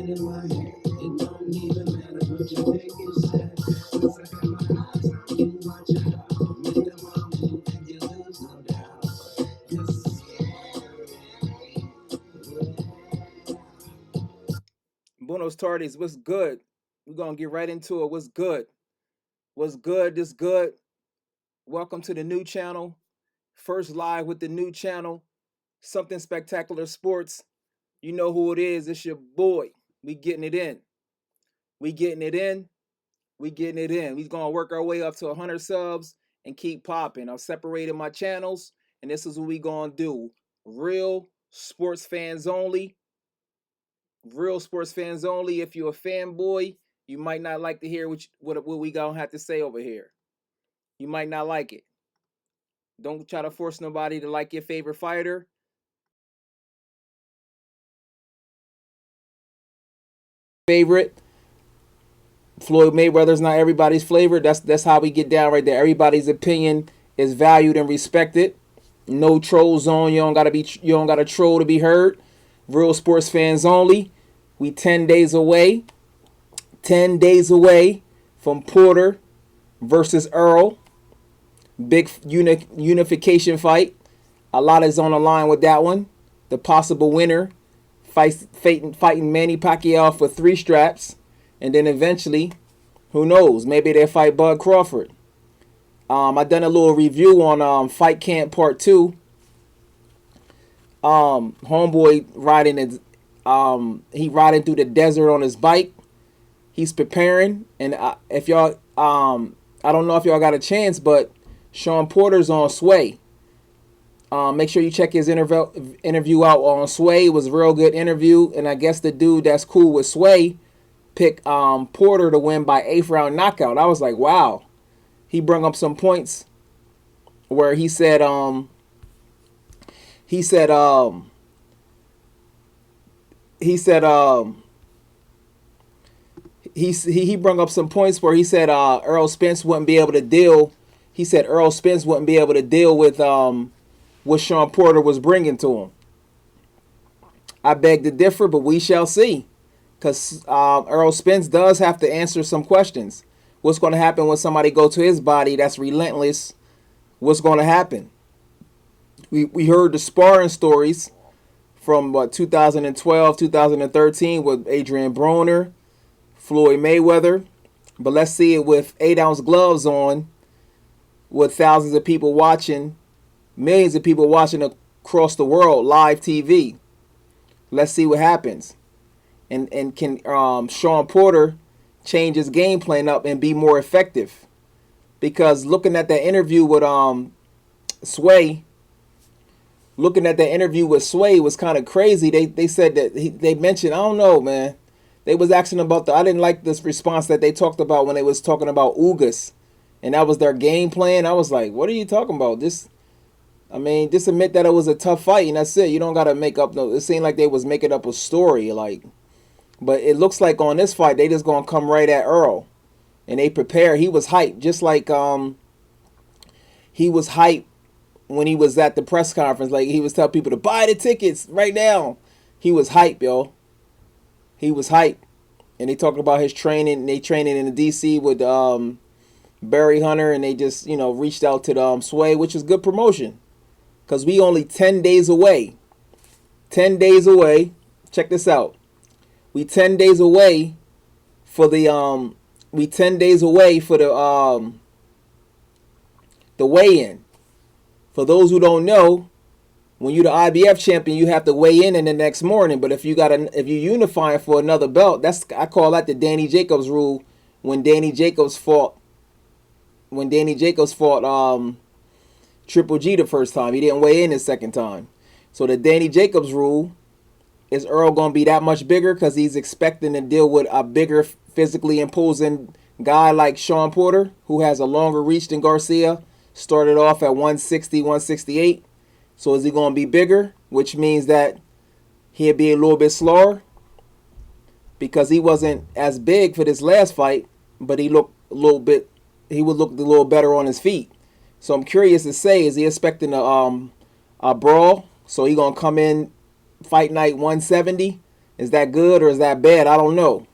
Buenos tardes. What's good? We're gonna get right into it. What's good? What's good? This good. Welcome to the new channel. First live with the new channel. Something Spectacular Sports. You know who it is. It's your boy. We getting it in. We getting it in. We getting it in. We're gonna work our way up to 100 subs and keep popping. I've separated my channels, and this is what we gonna do. Real sports fans only. Real sports fans only. If you're a fanboy, you might not like to hear what we gonna have to say over here. You might not like it. Don't try to force nobody to like your favorite fighter. Favorite. Floyd Mayweather's not everybody's flavor. That's how we get down right there. Everybody's opinion is valued and respected. No troll zone. You don't gotta troll to be heard. Real sports fans only. We 10 days away. 10 days away from Porter versus Errol. Big unification fight. A lot is on the line with that one. The possible winner fighting Manny Pacquiao for 3 straps. And then eventually, who knows, maybe they fight Bud Crawford. I done a little review on Fight Camp Part 2. Homeboy he riding through the desert on his bike. He's preparing, and if y'all, I don't know if y'all got a chance, but Sean Porter's on Sway. Make sure you check his interview out on Sway. It was a real good interview, and I guess the dude that's cool with Sway picked Porter to win by 8th round knockout. I was like, wow. He brought up some points where he said he brought up some points where he said Errol Spence wouldn't be able to deal. He said Errol Spence wouldn't be able to deal with what Sean Porter was bringing to him. I beg to differ, but we shall see. Because Errol Spence does have to answer some questions. What's going to happen when somebody go to his body that's relentless? What's going to happen? We heard the sparring stories from 2012, 2013 with Adrian Broner, Floyd Mayweather. But let's see it with 8-ounce gloves on, with thousands of people watching, millions of people watching across the world, live TV. Let's see what happens. And can Sean Porter change his game plan up and be more effective? Because looking at that interview with Sway, was kind of crazy. They said that they mentioned, I don't know, man. They was asking about I didn't like this response that they talked about when they was talking about Ugas, and that was their game plan. I was like, what are you talking about? Just admit that it was a tough fight, and that's it. You don't gotta make up no. It seemed like they was making up a story, like. But it looks like on this fight, they just going to come right at Errol. And they prepare. He was hyped. Just like he was hyped when he was at the press conference. Like he was telling people to buy the tickets right now. He was hyped, yo. He was hyped. And they talked about his training. They training in the D.C. with Barry Hunter. And they just, reached out to the Sway, which is good promotion. Because we only 10 days away. 10 days away. Check this out. We 10 days away for the weigh-in. For those who don't know, when you're the IBF champion, you have to weigh in the next morning. But if you unifying for another belt, I call that the Danny Jacobs rule. When Danny Jacobs fought Triple G the first time, he didn't weigh in the second time. So the Danny Jacobs rule. Is Errol going to be that much bigger because he's expecting to deal with a bigger, physically imposing guy like Sean Porter, who has a longer reach than Garcia, started off at 160, 168. So is he going to be bigger, which means that he'll be a little bit slower because he wasn't as big for this last fight, but he looked a little bit, he would look a little better on his feet. So I'm curious to say, is he expecting a brawl? So he going to come in Fight night 170, Is that good or is that bad? I don't know.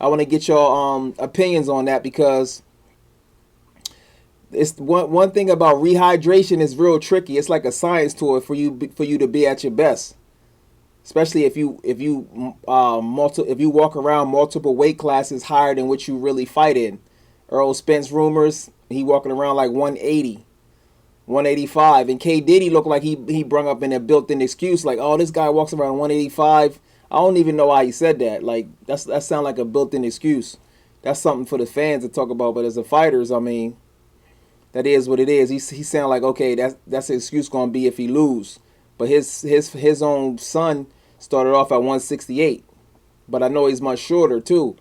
I want to get your opinions on that because it's one thing about rehydration is real tricky. It's like a science to it for you to be at your best. Especially if you walk around multiple weight classes higher than what you really fight in. Errol Spence rumors, he walking around like 180, 185, and K Diddy looked like he brung up in a built-in excuse like, oh, this guy walks around 185. I don't even know why he said that. Like that sound like a built-in excuse. That's something for the fans to talk about. But as the fighters, I mean, that is what it is. He sound like, okay, that's the excuse gonna be if he lose. But his own son started off at 168. But I know he's much shorter too.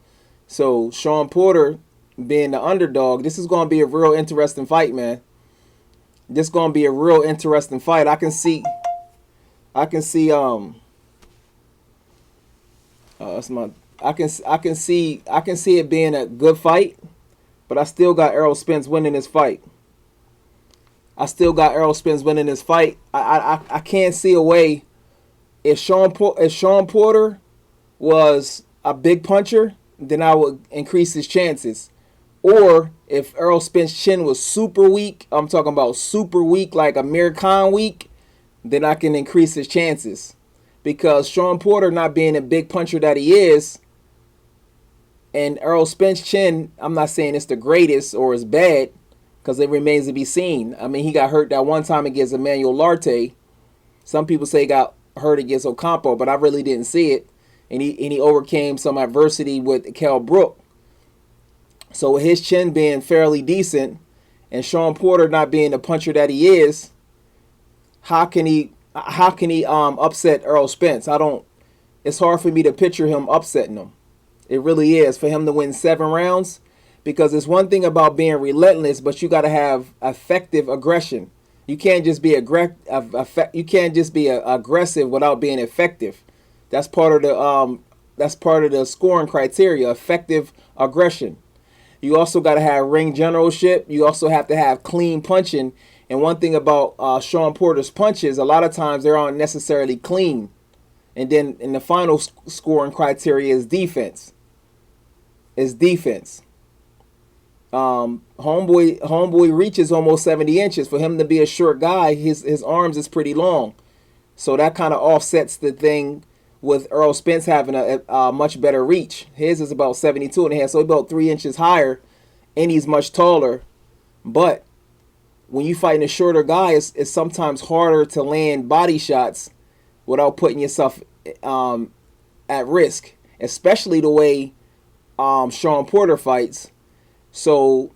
So Sean Porter being the underdog, this is gonna be a real interesting fight, man. This is gonna be a real interesting fight. I can see that's my I can see it being a good fight, but I still got Errol Spence winning this fight. I can't see a way if Sean Porter was a big puncher, then I would increase his chances. Or if Errol Spence's chin was super weak, I'm talking about super weak like Amir Khan weak, then I can increase his chances. Because Sean Porter not being a big puncher that he is, and Errol Spence's chin, I'm not saying it's the greatest or it's bad, because it remains to be seen. I mean, he got hurt that one time against Emmanuel Larte. Some people say he got hurt against Ocampo, but I really didn't see it. And he overcame some adversity with Kell Brook. So with his chin being fairly decent, and Sean Porter not being the puncher that he is, how can he upset Errol Spence? It's hard for me to picture him upsetting him. It really is, for him to win 7 rounds, because it's one thing about being relentless, but you got to have effective aggression. You can't just be aggressive without being effective. That's part of the scoring criteria, effective aggression. You also got to have ring generalship. You also have to have clean punching. And one thing about Sean Porter's punches, a lot of times they aren't necessarily clean. And then in the final scoring criteria is defense. Homeboy reaches almost 70 inches. For him to be a short guy, his arms is pretty long. So that kind of offsets the thing with Errol Spence having a much better reach. His is about 72 and a half, so about 3 inches higher, and he's much taller. But when you fighting a shorter guy, it's sometimes harder to land body shots without putting yourself at risk, especially the way Sean Porter fights. So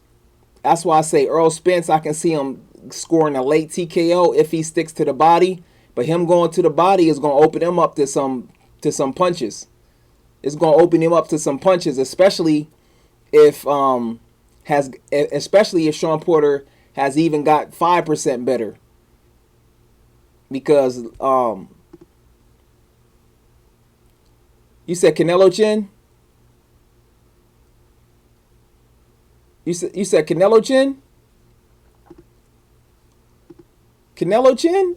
that's why I say Errol Spence, I can see him scoring a late TKO if he sticks to the body. But him going to the body is going to open him up to some punches. It's going to open him up to some punches, especially if Sean Porter has even got 5% better. Because you said Canelo chin? You said Canelo chin? Canelo chin?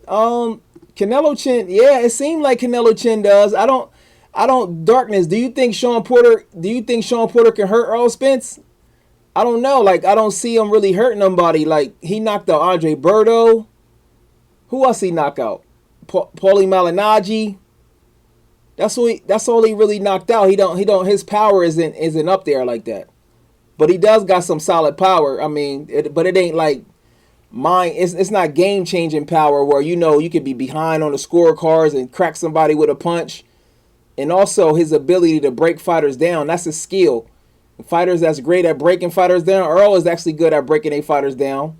Canelo chin. Yeah, it seemed like Canelo chin does. I don't. Darkness. Do you think Sean Porter can hurt Errol Spence? I don't know. Like, I don't see him really hurting nobody. Like, he knocked out Andre Berto. Who else he knocked out? Paulie Malignaggi. That's all he really knocked out. He don't. His power isn't up there like that. But he does got some solid power. I mean, but it ain't like mine. It's not game changing power where you could be behind on the scorecards and crack somebody with a punch. And also his ability to break fighters down. That's a skill. Fighters that's great at breaking fighters down. Errol is actually good at breaking their fighters down.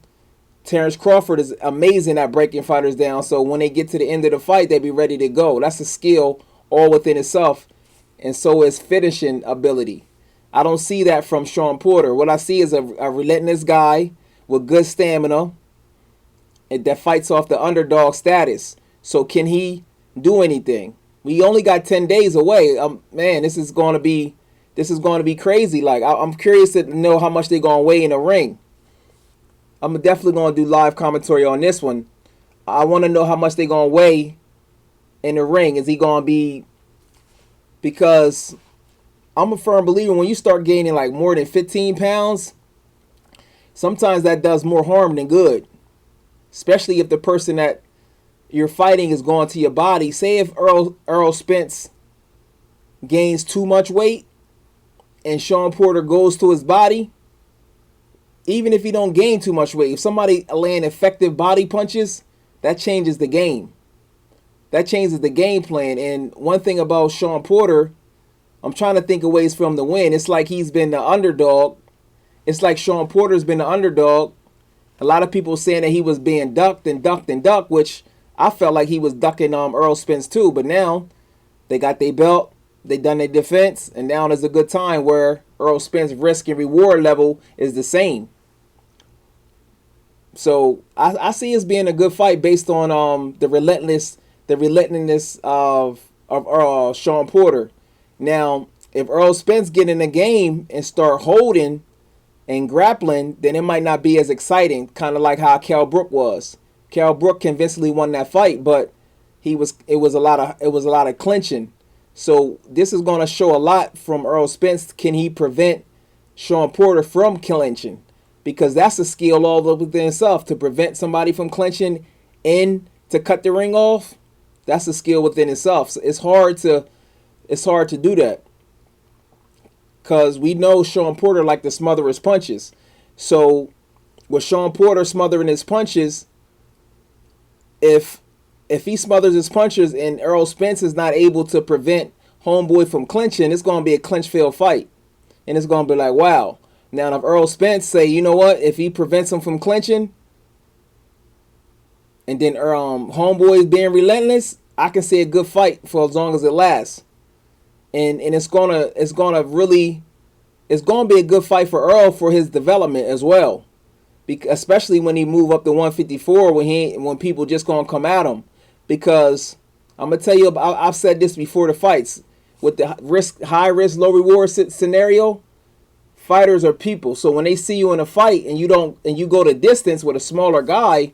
Terrence Crawford is amazing at breaking fighters down. So when they get to the end of the fight, they be ready to go. That's a skill all within itself. And so is finishing ability. I don't see that from Sean Porter. What I see is a relentless guy with good stamina and that fights off the underdog status. So can he do anything? We only got 10 days away. Man, this is going to be crazy. Like, I'm curious to know how much they're going to weigh in the ring. I'm definitely going to do live commentary on this one. I want to know how much they're going to weigh in the ring. Is he going to be because I'm a firm believer when you start gaining like more than 15 pounds, sometimes that does more harm than good, especially if the person that you're fighting is going to your body. Say if Errol Spence gains too much weight and Sean Porter goes to his body, even if he don't gain too much weight, if somebody land effective body punches, that changes the game. That changes the game plan. And one thing about Sean Porter, I'm trying to think of ways for him to win. It's like he's been the underdog. It's like Sean Porter's been the underdog. A lot of people saying that he was being ducked and ducked and ducked, which I felt like he was ducking Errol Spence too. But now they got their belt, they done their defense, and now there's a good time where Errol Spence's risk and reward level is the same. So I see this being a good fight based on the relentlessness of Sean Porter. Now, if Errol Spence get in the game and start holding and grappling, then it might not be as exciting, kind of like how Kell Brook was. Kell Brook convincingly won that fight, but it was a lot of clinching. So this is going to show a lot from Errol Spence. Can he prevent Sean Porter from clinching? Because that's a skill all within itself, to prevent somebody from clinching and to cut the ring off. That's a skill within itself. So it's hard to do that, because we know Sean Porter like to smother his punches. So with Sean Porter smothering his punches, if he smothers his punches and Errol Spence is not able to prevent homeboy from clinching, it's going to be a clinch-filled fight. And it's going to be like, wow. Now, if Errol Spence say, you know what, if he prevents him from clinching, and then homeboy is being relentless, I can see a good fight for as long as it lasts. And it's gonna be a good fight for Errol for his development as well, especially when he move up to 154, when people just gonna come at him. Because I'm gonna tell you, I've said this before the fights, with the high risk low reward scenario, fighters are people. So when they see you in a fight and you go the distance with a smaller guy,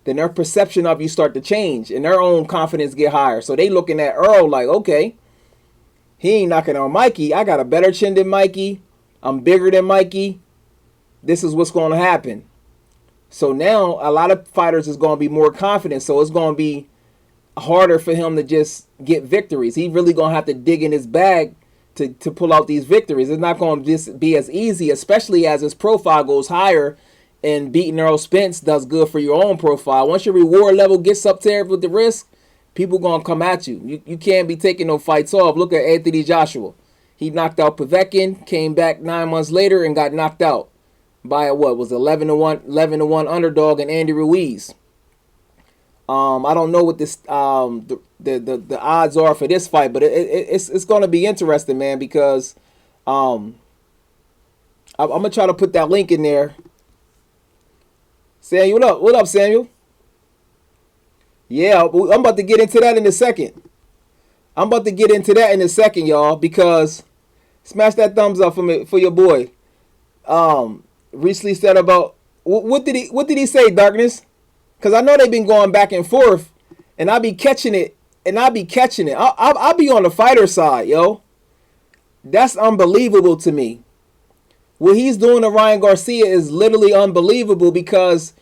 then their perception of you start to change and their own confidence get higher. So they looking at Errol like, okay, he ain't knocking on Mikey. I got a better chin than Mikey. I'm bigger than Mikey. This is what's going to happen. So now a lot of fighters is going to be more confident. So it's going to be harder for him to just get victories. He really going to have to dig in his bag to pull out these victories. It's not going to just be as easy, especially as his profile goes higher, and beating Errol Spence does good for your own profile. Once your reward level gets up there with the risk, people going to come at you. You can't be taking no fights off. Look at Anthony Joshua. He knocked out Povetkin, came back 9 months later and got knocked out by a 11-1 underdog in Andy Ruiz. I don't know what this the odds are for this fight, but it's going to be interesting, man, because I'm gonna try to put that link in there. Samuel, what up? What up, Samuel? Yeah, I'm about to get into that in a second. Y'all, because smash that thumbs up for your boy. Recently said about what did he say, Darkness? Because I know they've been going back and forth, and I'll be catching it. I'll be on the fighter side, yo. That's unbelievable to me. What he's doing to Ryan Garcia is literally unbelievable, because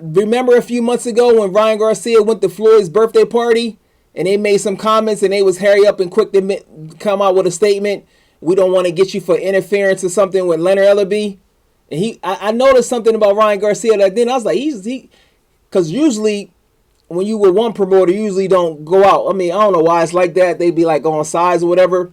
remember a few months ago when Ryan Garcia went to Floyd's birthday party and they made some comments and they was hurry up and quick to come out with a statement, we don't want to get you for interference or something with Leonard Ellaby. And I noticed something about Ryan Garcia that then I was like, because usually when you with one promoter, you usually don't go out. I mean, I don't know why it's like that. They be like on sides or whatever.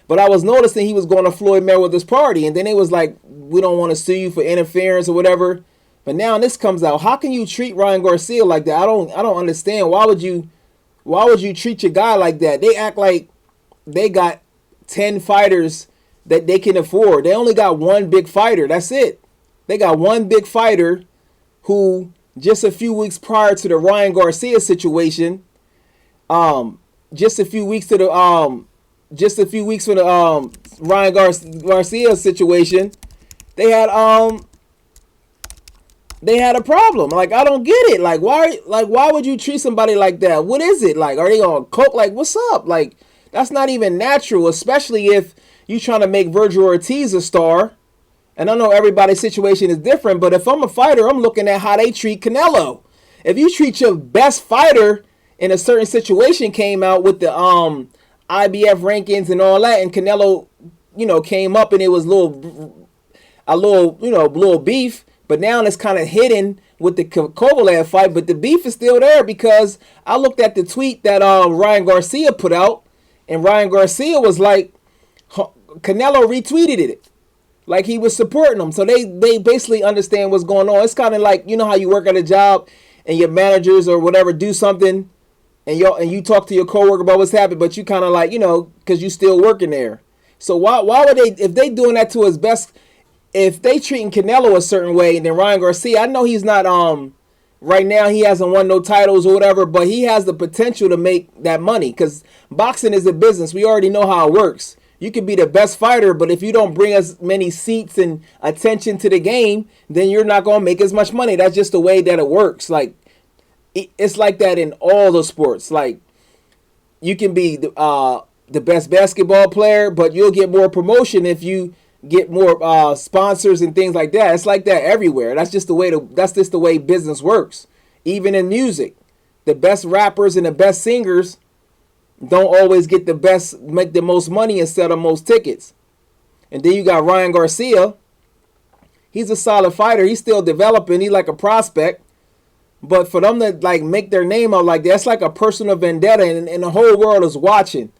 But I was noticing he was going to Floyd Mayweather's party, and then it was like, we don't want to sue you for interference or whatever. But now this comes out. How can you treat Ryan Garcia like that? I don't understand. Why would you treat your guy like that? They act like they got 10 fighters that they can afford. They only got one big fighter. That's it. They got one big fighter who just a few weeks prior to the Ryan Garcia situation, just a few weeks for the Ryan Garcia situation, they had a problem. Like, I don't get it. Like, why would you treat somebody like that? What is it? Like, are they on coke? Like, what's up? Like, That's not even natural, especially if you trying to make Virgil Ortiz a star. And I know everybody's situation is different, but if I'm a fighter, I'm looking at how they treat Canelo. If you treat your best fighter in a certain situation, came out with the IBF rankings and all that, and Canelo, came up and it was little beef, but now it's kind of hidden with the Kovalev fight, but the beef is still there because I looked at the tweet that Ryan Garcia put out, and Ryan Garcia was like, Canelo retweeted it. Like he was supporting them. So they basically understand what's going on. It's kind of like, how you work at a job and your managers or whatever do something and you talk to your coworker about what's happening, but you kind of like, because you still working there. So why would they, if they doing that to his best, if they treating Canelo a certain way, and then Ryan Garcia, I know he's not, right now he hasn't won no titles or whatever, but he has the potential to make that money because boxing is a business. We already know how it works. You could be the best fighter, but if you don't bring as many seats and attention to the game, then you're not going to make as much money. That's just the way that it works. Like, it's like that in all the sports. Like, you can be the best basketball player, but you'll get more promotion if you get more sponsors and things like that. It's like that everywhere. That's just the way business works. Even in music, the best rappers and the best singers don't always get make the most money and sell the most tickets. And then you got Ryan Garcia. He's a solid fighter. He's still developing. He's like a prospect. But for them to like make their name out like that, it's like a personal vendetta, and the whole world is watching.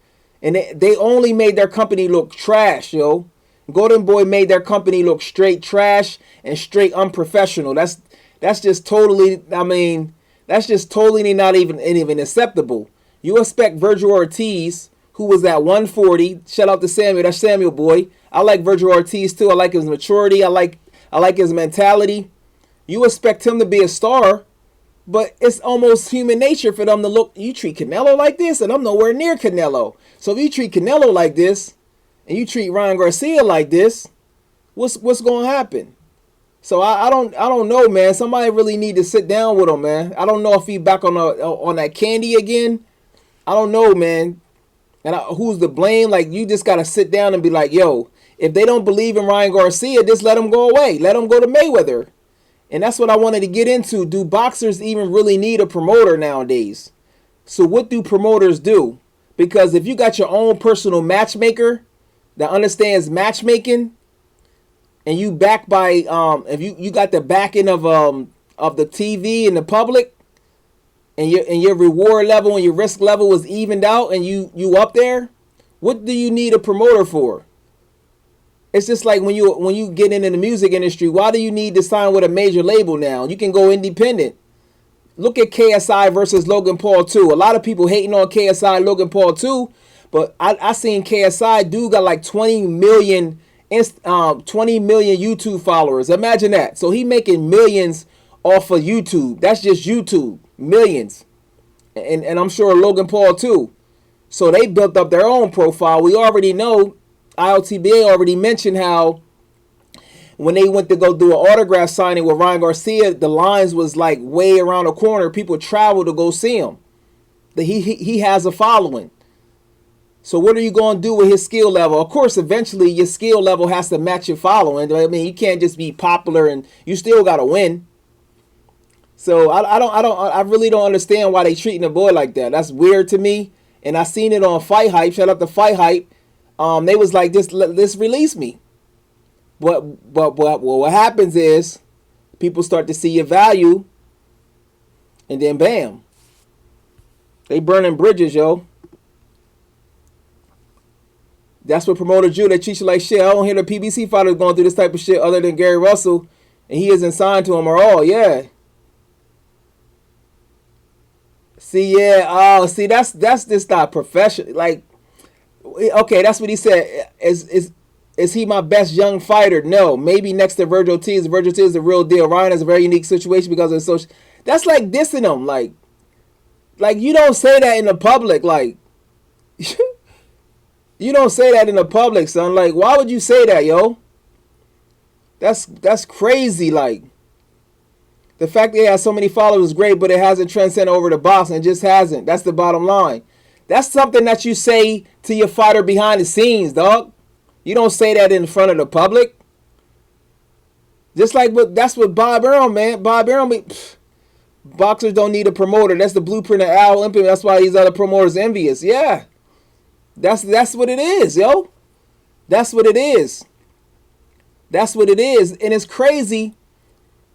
And they only made their company look trash, yo. Golden Boy made their company look straight trash and straight unprofessional. That's just totally, that's just totally not even acceptable. You expect Virgil Ortiz, who was at 140, shout out to Samuel, that's Samuel boy. I like Virgil Ortiz too. I like his maturity. I like his mentality. You expect him to be a star, but it's almost human nature for them to look, you treat Canelo like this, and I'm nowhere near Canelo. So if you treat Canelo like this, and you treat Ryan Garcia like this, what's going to happen? So I don't know, man. Somebody really need to sit down with him, man. I don't know if he back on that candy again. I don't know, man. And who's to blame? Like, you just got to sit down and be like, yo, if they don't believe in Ryan Garcia, just let him go away. Let him go to Mayweather. And that's what I wanted to get into. Do boxers even really need a promoter nowadays? So what do promoters do? Because if you got your own personal matchmaker that understands matchmaking, and you back by if you got the backing of the TV and the public, and your reward level and your risk level was evened out, and you up there, what do you need a promoter for? It's just like when you get into the music industry, why do you need to sign with a major label now? You can go independent. Look at KSI versus Logan Paul 2. A lot of people hating on KSI, Logan Paul 2, but I seen KSI, dude got like 20 million YouTube followers. Imagine that. So he making millions off of YouTube. That's just YouTube. Millions. And I'm sure Logan Paul too. So they built up their own profile. We already know, ILTBA already mentioned how when they went to go do an autograph signing with Ryan Garcia, the lines was like way around the corner. People travel to go see him. He has a following. So what are you going to do with his skill level? Of course, eventually your skill level has to match your following. I mean, you can't just be popular and you still got to win. So I really don't understand why they treating the boy like that. That's weird to me. And I seen it on Fight Hype. Shout out to Fight Hype. They was like, this release me. But what happens is people start to see your value, and then bam, they burning bridges, yo. That's what promoters do. They treat you like shit. I don't hear the PBC fighters going through this type of shit other than Gary Russell, and he isn't signed to him or all. Yeah. See, yeah. Oh, see, that's just not professional. Like, okay, that's what he said. Is he my best young fighter? No. Maybe next to Virgil Ortiz. Virgil Ortiz is the real deal. Ryan has a very unique situation because of social. That's like dissing him. Like you don't say that in the public. Like, you don't say that in the public, son. Like, why would you say that, yo? That's crazy. Like, the fact that he has so many followers is great, but it hasn't transcended over the boxing. It just hasn't. That's the bottom line. That's something that you say to your fighter behind the scenes, dog. You don't say that in front of the public. Just like that's what Bob Errol, man. Bob Errol, boxers don't need a promoter. That's the blueprint of Al Olympia. That's why these other promoters envious. Yeah, that's what it is, yo. That's what it is. That's what it is, and it's crazy.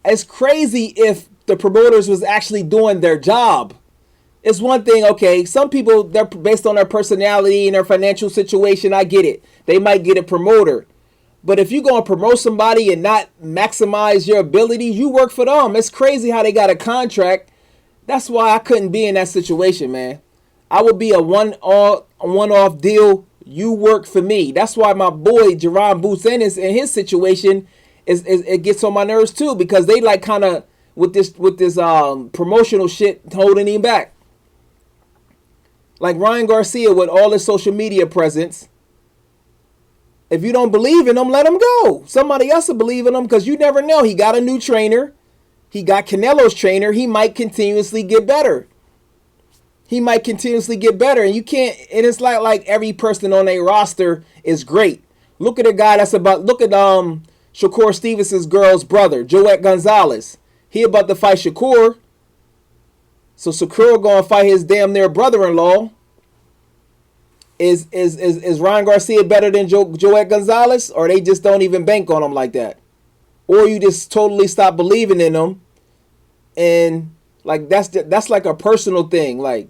It's crazy if the promoters was actually doing their job. It's one thing, okay, some people, they're based on their personality and their financial situation. I get it. They might get a promoter. But if you're going to promote somebody and not maximize your ability, you work for them. It's crazy how they got a contract. That's why I couldn't be in that situation, man. I would be a one-off deal. You work for me. That's why my boy Jerron Boots Ennis in his situation is it gets on my nerves too, because they like kind of with this promotional shit holding him back. Like Ryan Garcia with all his social media presence. If you don't believe in him, let him go. Somebody else will believe in him, because you never know. He got a new trainer. He got Canelo's trainer. He might continuously get better. He might continuously get better. And you can't, and it's like every person on a roster is great. Look at a guy look at Shakur Stevenson's girl's brother, Joette Gonzalez. He about to fight Shakur. So Shakur going to fight his damn near brother-in-law. Is Ryan Garcia better than Joette Gonzalez, or they just don't even bank on him like that? Or you just totally stop believing in them, and like that's like a personal thing. Like,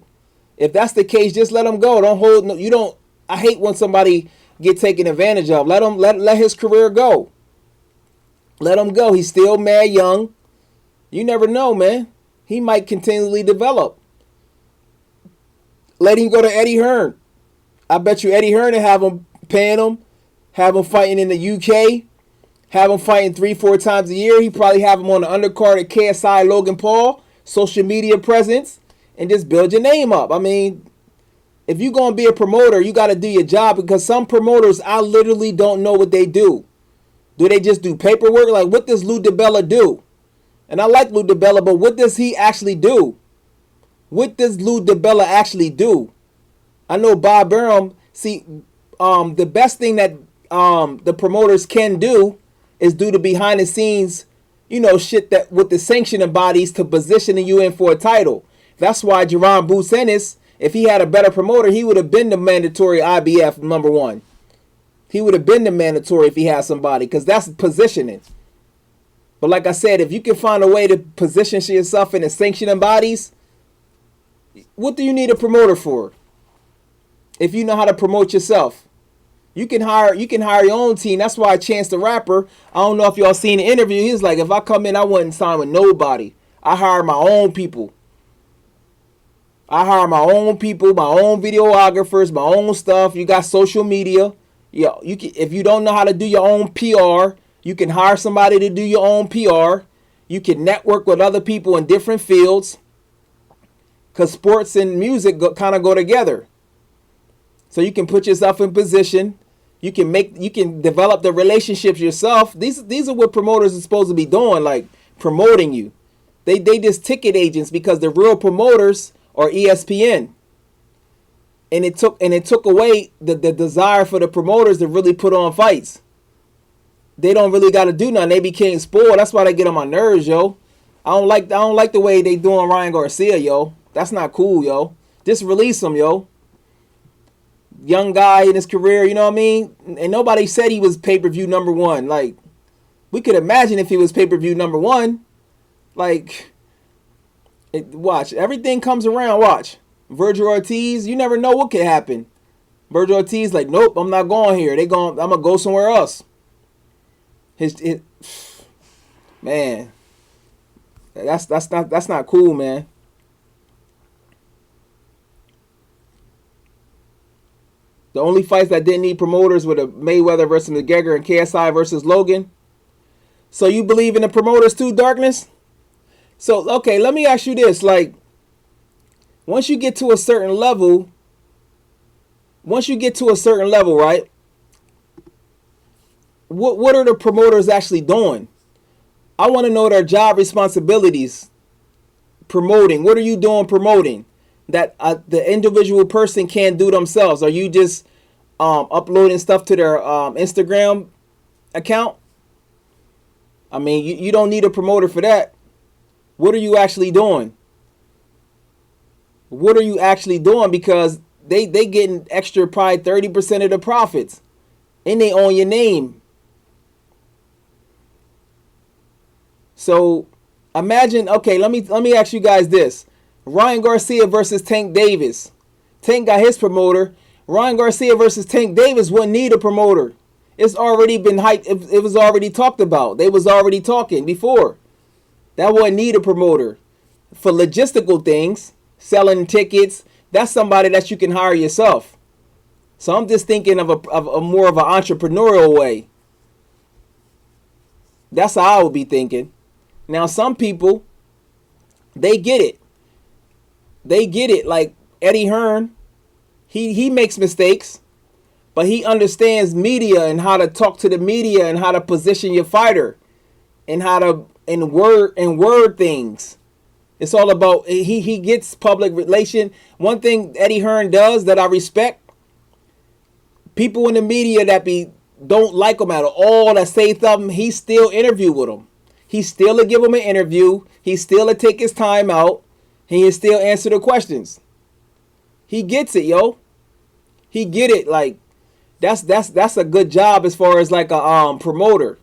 if that's the case, just let him go. Don't hold. You don't. I hate when somebody get taken advantage of. Let his career go. Let him go. He's still mad young. You never know, man. He might continually develop. Let him go to Eddie Hearn. I bet you Eddie Hearn will have him paying him, have him fighting in the UK, have him fighting 3-4 times a year. He probably have him on the undercard at KSI Logan Paul, social media presence, and just build your name up. I mean, if you're going to be a promoter, you got to do your job, because some promoters, I literally don't know what they do. Do they just do paperwork? Like, what does Lou DiBella do? And I like Lou DiBella, but what does he actually do? What does Lou DiBella actually do? I know Bob Arum, the best thing that the promoters can do is do the behind the scenes, shit that with the sanctioning bodies to positioning you in for a title. That's why Jerron Boots Ennis, if he had a better promoter, he would have been the mandatory IBF number one. He would have been the mandatory if he had somebody, because that's positioning. But like I said, if you can find a way to position yourself in the sanctioning bodies, what do you need a promoter for? If you know how to promote yourself, you can hire your own team. That's why Chance the Rapper, I don't know if y'all seen the interview. He's like, if I come in, I wouldn't sign with nobody. I hire my own people. I hire my own people, my own videographers, my own stuff. You got social media. Yeah, if you don't know how to do your own PR, you can hire somebody to do your own PR. You can network with other people in different fields, because sports and music kind of go together. So you can put yourself in position. You can develop the relationships yourself. These are what promoters are supposed to be doing, like promoting you. They just ticket agents, because the real promoters are ESPN. And it took away the desire for the promoters to really put on fights. They don't really got to do nothing. They became spoiled. That's why they get on my nerves, yo. I don't like the way they doing Ryan Garcia, yo. That's not cool, yo. Just release him, yo. Young guy in his career, you know what I mean? And nobody said he was pay-per-view number one. Like, we could imagine if he was pay-per-view number one. Like, watch. Everything comes around, watch. Virgil Ortiz, you never know what could happen. Virgil Ortiz like, nope, I'm not going here. I'm going to go somewhere else. Man. That's not cool, man. The only fights that didn't need promoters were the Mayweather versus McGregor and KSI versus Logan. So you believe in the promoters too, Darkness? So, okay, let me ask you this. Like, once you get to a certain level, right? What are the promoters actually doing? I want to know their job responsibilities. Promoting. What are you doing promoting? that the individual person can't do themselves? Are you just uploading stuff to their Instagram account? I mean, you don't need a promoter for that. What are you actually doing? What are you actually doing? Because they getting extra, probably 30% of the profits, and they own your name. So imagine, okay, let me ask you guys this. Ryan Garcia versus Tank Davis. Tank got his promoter. Ryan Garcia versus Tank Davis wouldn't need a promoter. It's already been hyped. It was already talked about. They was already talking before. That wouldn't need a promoter. For logistical things, selling tickets, that's somebody that you can hire yourself. So I'm just thinking of a more of an entrepreneurial way. That's how I would be thinking. Now some people, they get it. They get it. Like Eddie Hearn, he makes mistakes, but he understands media and how to talk to the media and how to position your fighter and how to word things. It's all about, he gets public relation. One thing Eddie Hearn does that I respect, people in the media that don't like him at all, that say something, he still interview with them. He still will give him an interview. He still will take his time out. He still answer the questions. He gets it, yo. He get it. Like that's a good job as far as like a promoter.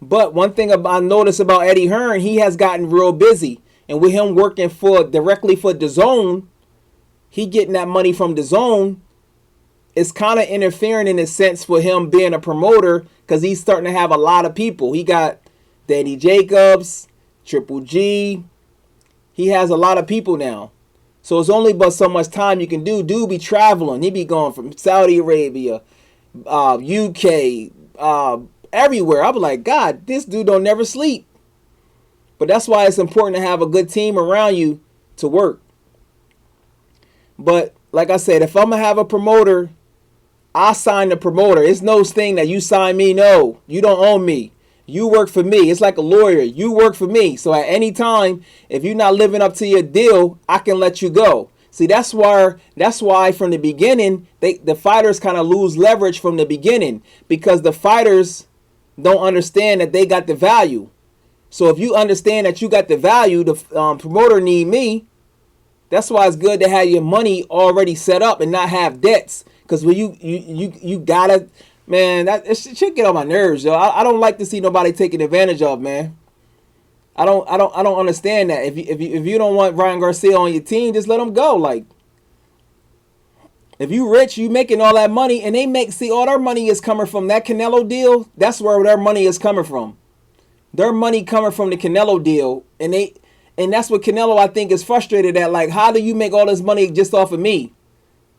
But one thing I noticed about Eddie Hearn, he has gotten real busy, and with him working directly for DAZN, he getting that money from DAZN. It's kind of interfering in a sense for him being a promoter, because he's starting to have a lot of people. He got Danny Jacobs, Triple G. He has a lot of people now. So it's only but so much time you can do. Dude be traveling. He be going from Saudi Arabia, UK, everywhere. I be like, God, this dude don't never sleep. But that's why it's important to have a good team around you to work. But like I said, if I'm going to have a promoter, I sign the promoter. It's no thing that you sign me. No, you don't own me. You work for me. It's like a lawyer. You work for me. So at any time, if you're not living up to your deal, I can let you go. See, that's why from the beginning, the fighters kind of lose leverage from the beginning, because the fighters don't understand that they got the value. So if you understand that you got the value, the promoter need me. That's why it's good to have your money already set up and not have debts. Because when you gotta, man, it should get on my nerves, yo. I don't like to see nobody taking advantage of, man. I don't understand that. If you don't want Ryan Garcia on your team, just let him go. Like, if you rich, you making all that money, and all their money is coming from that Canelo deal. That's where their money is coming from. Their money coming from the Canelo deal, and that's what Canelo, I think, is frustrated at. Like, how do you make all this money just off of me?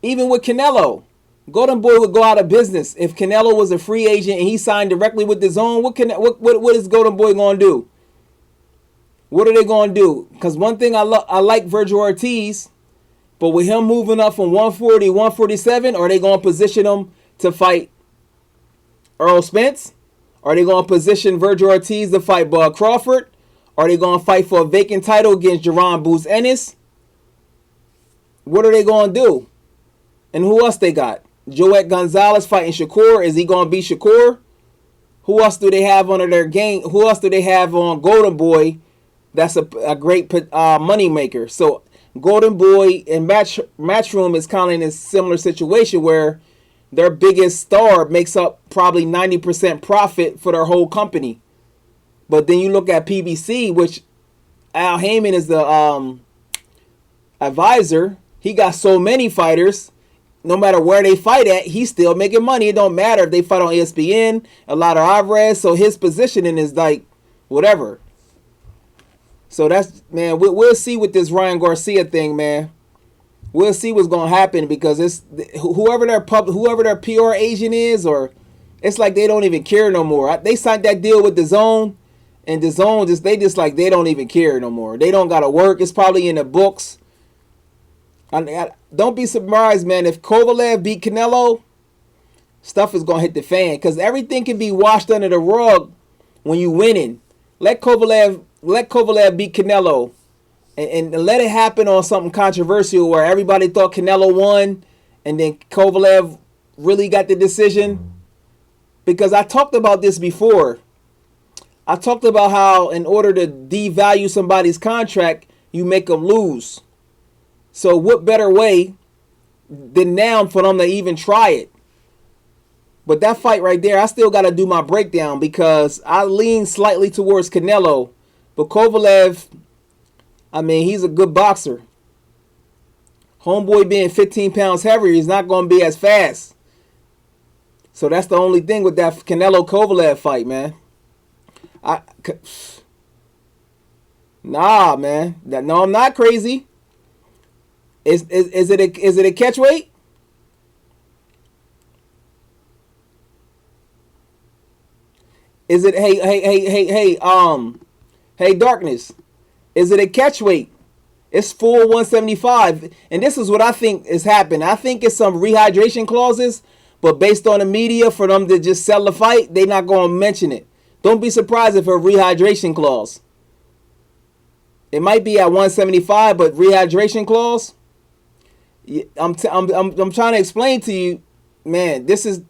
Even with Canelo, Golden Boy would go out of business if Canelo was a free agent and he signed directly with DAZN. What is Golden Boy gonna do? What are they gonna do? Because one thing I like Virgil Ortiz, but with him moving up from 140, 147, are they gonna position him to fight Errol Spence? Are they gonna position Virgil Ortiz to fight Bud Crawford? Are they gonna fight for a vacant title against Jerron Boots Ennis? What are they gonna do? And who else they got? Joet Gonzalez fighting Shakur. Is he going to beat Shakur? Who else do they have under their game? Who else do they have on Golden Boy? That's a great money maker. So Golden Boy and Matchroom is kind of in a similar situation where their biggest star makes up probably 90% profit for their whole company. But then you look at PBC, which Al Heyman is the advisor. He got so many fighters. No matter where they fight at, he's still making money. It don't matter if they fight on ESPN, a lot of Alvarez. So his positioning is like whatever. So that's, man, we'll see with this Ryan Garcia thing, man. We'll see what's gonna happen, because it's whoever their PR agent is, or it's like they don't even care no more. They signed that deal with DAZN, and DAZN they don't even care no more. They don't gotta work. It's probably in the books. Don't be surprised, man, if Kovalev beat Canelo, stuff is going to hit the fan, because everything can be washed under the rug when you winning. Let Kovalev beat Canelo, and let it happen on something controversial where everybody thought Canelo won, and then Kovalev really got the decision. Because I talked about this before. I talked about how in order to devalue somebody's contract, you make them lose. So what better way than now for them to even try it? But that fight right there, I still got to do my breakdown because I lean slightly towards Canelo. But Kovalev, I mean, he's a good boxer. Homeboy being 15 pounds heavier, he's not going to be as fast. So that's the only thing with that Canelo-Kovalev fight, man. Nah, man. No, I'm not crazy. Is it a catch weight? Is it hey Darkness? Is it a catch weight? It's full 175, and this is what I think is happening. I think it's some rehydration clauses, but based on the media, for them to just sell the fight, they're not going to mention it. Don't be surprised if a rehydration clause. It might be at 175, but rehydration clause. I'm trying to explain to you, man. This is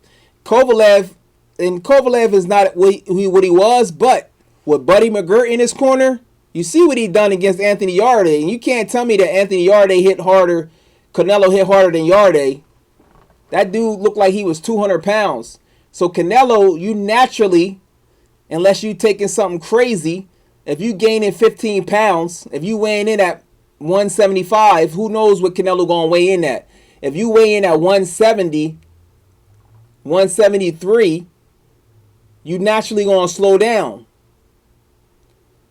Kovalev, and Kovalev is not what he was, but with Buddy McGirt in his corner, you see what he done against Anthony Yarde, and you can't tell me that Anthony Yarde hit harder, Canelo hit harder than Yarde. That dude looked like he was 200 pounds. So Canelo, you naturally, unless you taking something crazy, if you gaining 15 pounds, if you weighing in at 175, who knows what Canelo gonna weigh in at? If you weigh in at 170, 173, you naturally gonna slow down.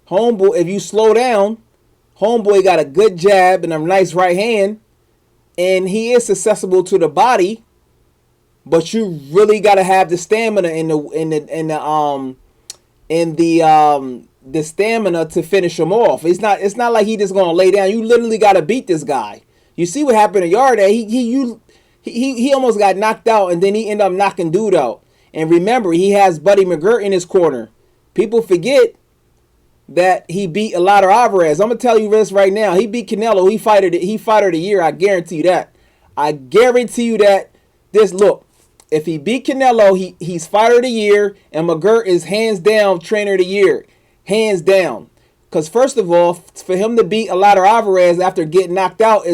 Homeboy, if you slow down, homeboy got a good jab and a nice right hand, and he is accessible to the body, but you really gotta have the stamina the stamina to finish him off. It's not like he just gonna lay down. You literally gotta beat this guy. You see what happened to Yarde? He almost got knocked out, and then he ended up knocking dude out. And remember, he has Buddy McGirt in his corner. People forget that he beat Eleider Alvarez. I'm gonna tell you this right now. He beat Canelo. He fighter of the year. I guarantee you that. I guarantee you that. If he beat Canelo, he's fighter of the year, and McGirt is hands down trainer of the year. Hands down. Because first of all, for him to beat Eleider Alvarez after getting knocked out,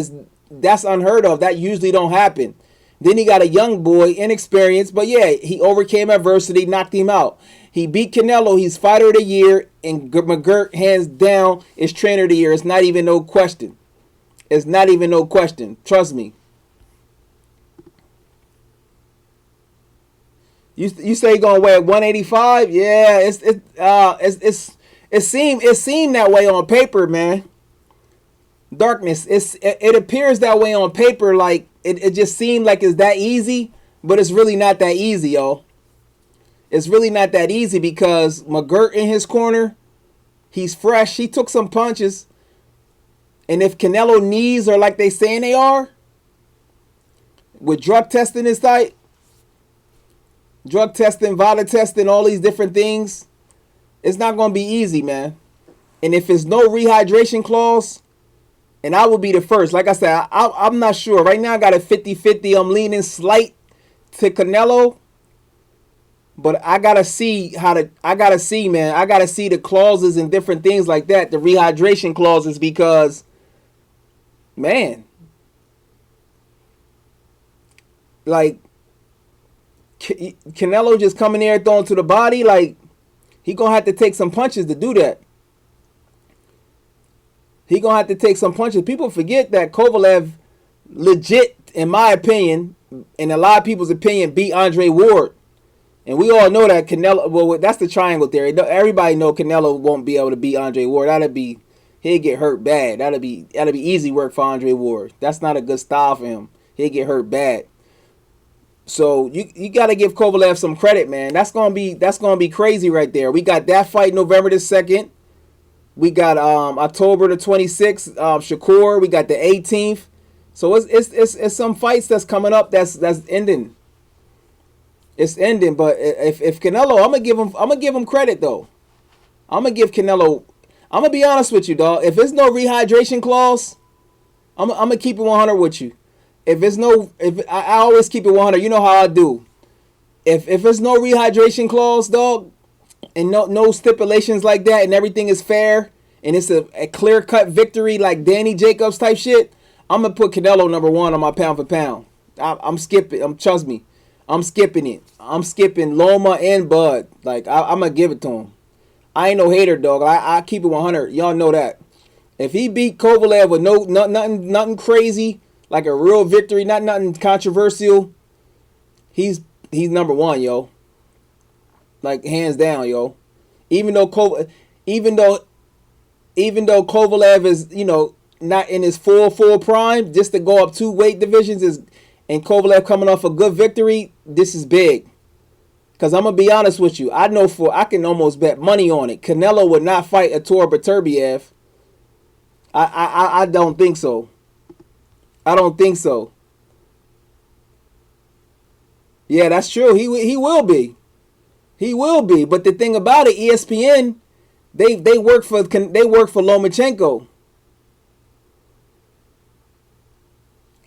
that's unheard of. That usually don't happen. Then he got a young boy, inexperienced, but yeah, he overcame adversity, knocked him out. He beat Canelo, he's fighter of the year, and McGirt, hands down, is trainer of the year. It's not even no question. It's not even no question. Trust me. You say you're gonna weigh 185? Yeah, it seemed that way on paper, man. Darkness. It appears that way on paper, like it just seemed like it's that easy, but it's really not that easy, yo. It's really not that easy because McGirt in his corner, he's fresh. He took some punches, and if Canelo knees are like they saying they are, with drug testing his site, drug testing, VADA testing, all these different things, it's not going to be easy, man. And if there's no rehydration clause, and I will be the first. Like I said, I'm not sure. Right now I got a 50-50. I'm leaning slight to Canelo. But I got to see man. I got to see the clauses and different things like that. The rehydration clauses because, man. Like, Canelo just coming there throwing to the body, like he gonna have to take some punches to do that. He gonna have to take some punches. People forget that Kovalev legit, in my opinion, in a lot of people's opinion, beat Andre Ward. And we all know that Canelo, well, that's the triangle theory. Everybody know Canelo won't be able to beat Andre Ward. He'll get hurt bad. That'll be easy work for Andre Ward. That's not a good style for him. He'll get hurt bad. So you got to give Kovalev some credit, man. That's gonna be crazy right there. We got that fight November the 2nd. We got October the 26th, Shakur. We got the 18th. So it's some fights that's coming up that's ending. It's ending, but if Canelo, I'm gonna give him credit though. I'm gonna give Canelo I'm gonna be honest with you, dog. If there's no rehydration clause, I'm gonna keep it 100 with you. If I always keep it 100. You know how I do. If there's no rehydration clause, dog, and no stipulations like that, and everything is fair, and it's a clear cut victory like Danny Jacobs type shit, I'm gonna put Canelo number one on my pound for pound. I'm skipping. Trust me, I'm skipping it. I'm skipping Loma and Bud. Like I'm gonna give it to him. I ain't no hater, dog. I keep it 100. Y'all know that. If he beat Kovalev with nothing crazy, like a real victory, nothing controversial, he's number one, yo. Like hands down, yo. Even though Kovalev is, not in his full prime, just to go up 2 weight divisions and Kovalev coming off a good victory, this is big. Cause I'm gonna be honest with you, I can almost bet money on it. Canelo would not fight Artur Beterbiev. I don't think so. I don't think so. Yeah, that's true. He will be. He will be. But the thing about it, ESPN, they work for Lomachenko.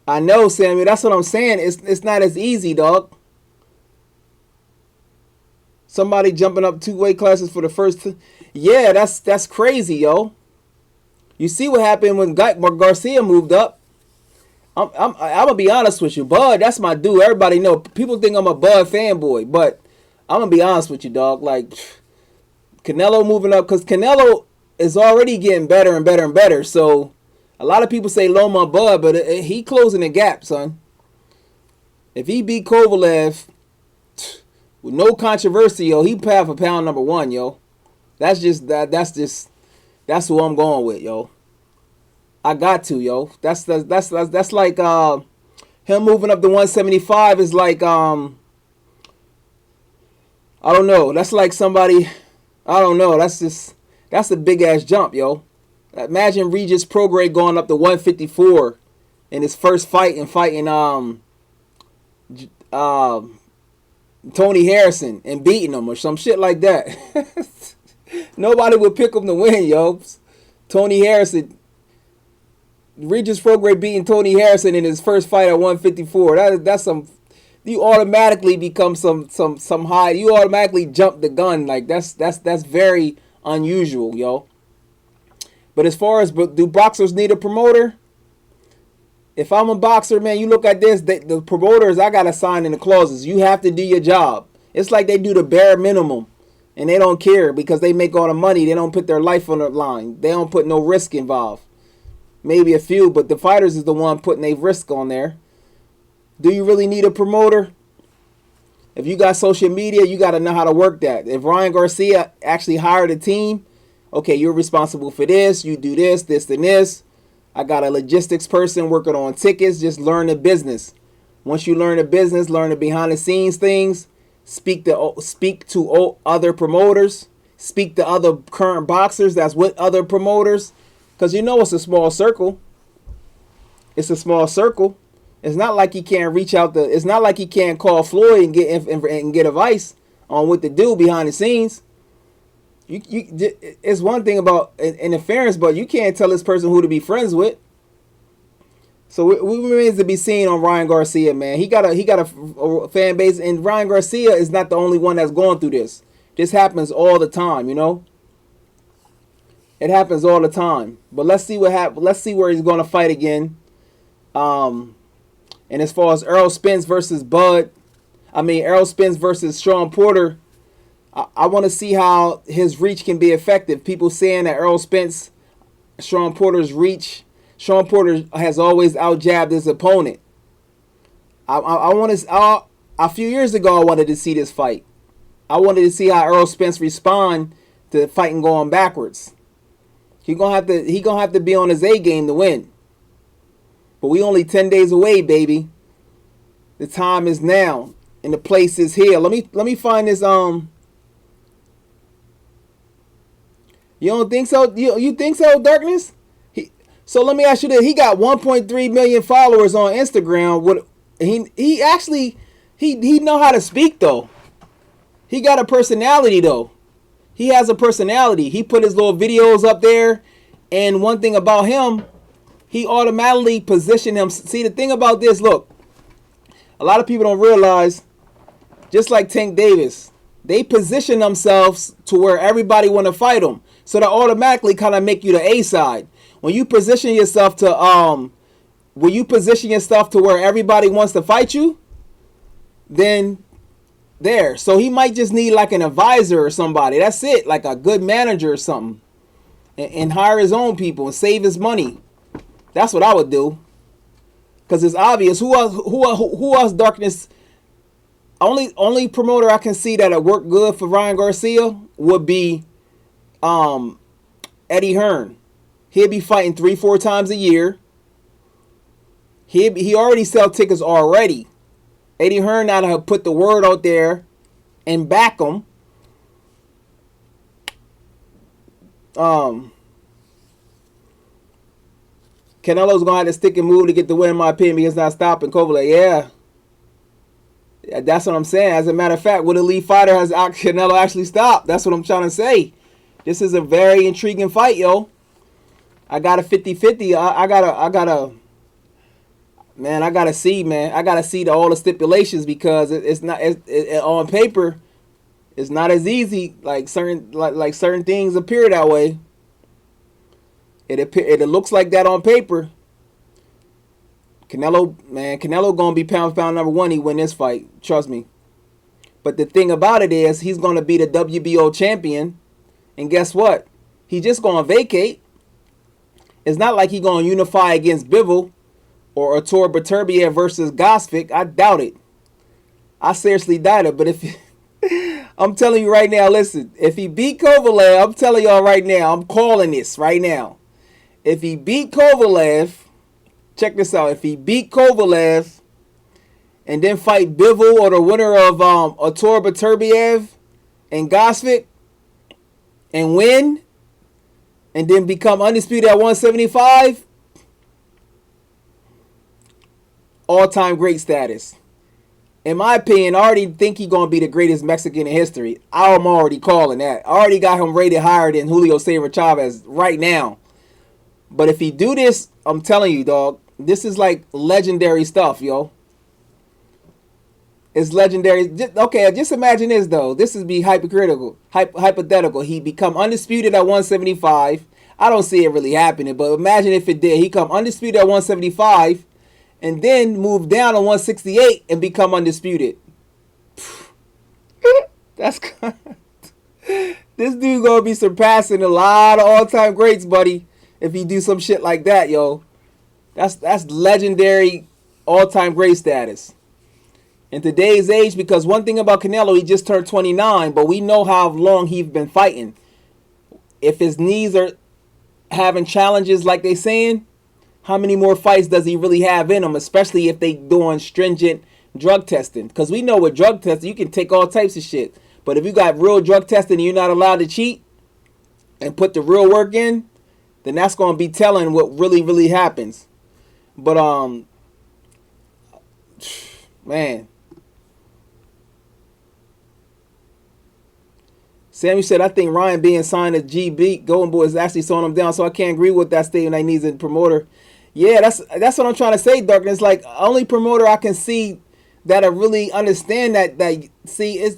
I know, Sammy. That's what I'm saying. It's not as easy, dog. Somebody jumping up 2 weight classes for the first. Yeah, that's crazy, yo. You see what happened when Garcia moved up. I'm gonna be honest with you, Bud. That's my dude. Everybody know. People think I'm a Bud fanboy, but I'm gonna be honest with you, dog. Like Canelo moving up, because Canelo is already getting better and better and better. So a lot of people say Loma Bud, but he closing the gap, son. If he beat Kovalev with no controversy, yo, he pound for pound number one, yo. That's who I'm going with, yo. I got to, yo. That's like him moving up to 175 is like I don't know. That's like somebody, I don't know. That's a big ass jump, yo. Imagine Regis Prograis going up to 154 in his first fight and fighting Tony Harrison and beating him or some shit like that. Nobody would pick him to win, yo. Tony Harrison, Regis Prograis beating Tony Harrison in his first fight at 154. That's some. You automatically become some high. You automatically jump the gun. Like that's very unusual, yo. But as far as do boxers need a promoter? If I'm a boxer, man, you look at this. The promoters, I gotta sign in the clauses. You have to do your job. It's like they do the bare minimum, and they don't care because they make all the money. They don't put their life on the line. They don't put no risk involved. Maybe a few, but the fighters is the one putting their risk on there. Do you really need a promoter? If you got social media, you got to know how to work that. If Ryan Garcia actually hired a team, okay, you're responsible for this. You do this, and this. I got a logistics person working on tickets. Just learn the business. Once you learn the business, learn the behind the scenes things. Speak to other promoters. Speak to other current boxers that's with other promoters. Because it's a small circle. It's a small circle. It's not like he can't reach out it's not like he can't call Floyd and get advice on what to do behind the scenes. It's one thing about interference, but you can't tell this person who to be friends with. So it remains to be seen on Ryan Garcia, man. He got a fan base, and Ryan Garcia is not the only one that's going through this. This happens all the time, It happens all the time. But let's see what happens. Let's see where he's going to fight again. And as far as Errol Spence versus Sean Porter, I want to see how his reach can be effective. People saying that Errol Spence, Sean Porter's reach, Sean Porter has always outjabbed his opponent. A few years ago, I wanted to see this fight. I wanted to see how Errol Spence respond to fighting going backwards. He gonna have to be on his A game to win. But we only 10 days away, baby. The time is now, and the place is here. Let me find this. You don't think so? You think so, Darkness? So let me ask you this: he got 1.3 million followers on Instagram. He actually know how to speak though. He got a personality though. He has a personality. He put his little videos up there, and one thing about him, he automatically positioned him. See, the thing about this, look, a lot of people don't realize, just like Tank Davis, they position themselves to where everybody want to fight them. So that automatically kind of make you the A side. When you position yourself to where everybody wants to fight you, then there. So he might just need like an advisor or somebody. That's it, like a good manager or something, and hire his own people and save his money. That's what I would do. Cause it's obvious. Who else? Darkness. Only promoter I can see that'll work good for Ryan Garcia would be Eddie Hearn. He'll be fighting 3-4 times a year. He already sell tickets already. Eddie Hearn now to put the word out there and back him. Canelo's gonna have to stick and move to get the win, in my opinion, because not stopping Kovalev. Yeah, that's what I'm saying. As a matter of fact, would a lead fighter has Canelo actually stopped? That's what I'm trying to say. This is a very intriguing fight, yo. I got a 50-50. I gotta see, man. I gotta see all the stipulations, because it's not on paper. It's not as easy. Like certain things appear that way. It looks like that on paper. Canelo gonna be pound for pound number one. He win this fight, trust me. But the thing about it is, he's gonna be the WBO champion, and guess what? He just gonna vacate. It's not like he gonna unify against Bivol or Artur Beterbiev versus Gosvick. I doubt it. I seriously doubt it. But if I'm telling you right now, listen, if he beat Kovalev, I'm telling y'all right now, I'm calling this right now. If he beat Kovalev, check this out. If he beat Kovalev and then fight Bivol or the winner of Artur Beterbiev and Gosvick and win, and then become undisputed at 175, all-time great status. In my opinion, I already think he's going to be the greatest Mexican in history. I'm already calling that. I already got him rated higher than Julio Cesar Chavez right now. But if he do this, I'm telling you, dog, this is like legendary stuff, yo. It's legendary. Just imagine this, though. This is be hypothetical. He become undisputed at 175. I don't see it really happening, but imagine if it did. He come undisputed at 175 and then move down to 168 and become undisputed. That's this dude gonna be surpassing a lot of all-time greats, buddy, if he do some shit like that, yo. That's legendary all-time great status. In today's age, because one thing about Canelo, he just turned 29, but we know how long he's been fighting. If his knees are having challenges like they saying, how many more fights does he really have in him, especially if they doing stringent drug testing? Because we know with drug testing, you can take all types of shit. But if you got real drug testing and you're not allowed to cheat and put the real work in, then that's going to be telling what really, really happens. But, man. Sammy said, I think Ryan being signed to GB Golden Boy is actually slowing him down, so I can't agree with that statement. I needs a promoter. Yeah, that's what I'm trying to say, Darkness. Like, only promoter I can see that'll really understand that see, it's